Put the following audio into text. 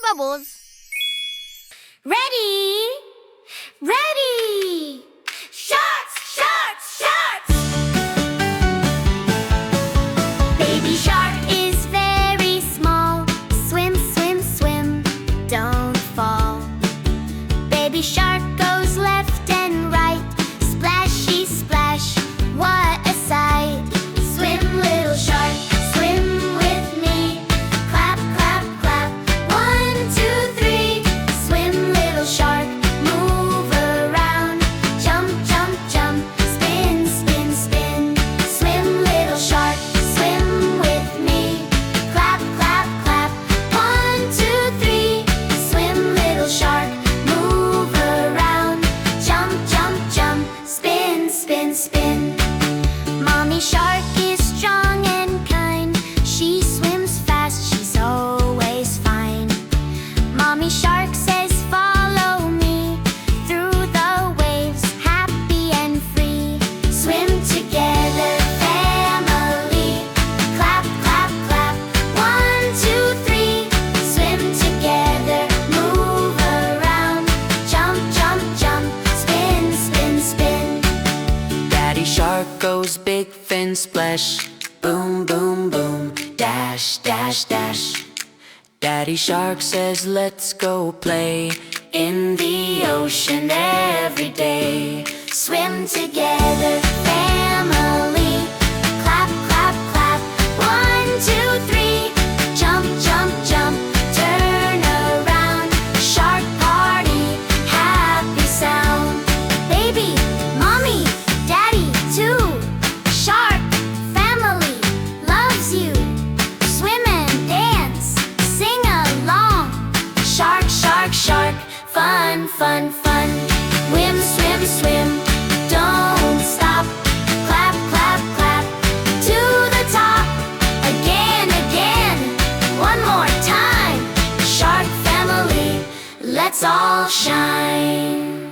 Bopbubbles. Ready? Ready! Sharks, sharks, sharks! Baby shark is very small. Swim, swim, swim, don't fall. Baby shark goes left and right. Splashy, splash, what a sight. Swim, little shark, swim with me. Clap, clap, clap, 1, 2, 3. Swim, little shark, move around. Jump, jump, jump, spin, spin, spin. Swim, little shark, swim with me. Clap, clap, clap, 1, 2, 3. Swim, little shark, move around. Jump, jump, jump, spin, spin, spin. Mommy shark is strong and kind. She swims fast, she's always fine. Mommy shark says follow me through the waves, happy and free. Swim together, family. Clap, clap, clap, 1, 2, 3. Swim together, move around. Jump, jump, jump, spin, spin, spin. Daddy shark goes big fin splash. Boom, boom, boom, dash, dash, dash. Daddy shark says let's go play in the ocean every day. Swim together, family. Clap, clap, clap, 1, 2, 3. Jump, jump, jump, turn around. Shark party, happy sound. Baby, mommy, daddy too. Shark family loves you. Swim and dance, sing along. Shark, shark, shark, fun, fun, fun. Swim, swim, swim, don't stop. Clap, clap, clap, to the top. Again, again, one more time. Shark family, let's all shine.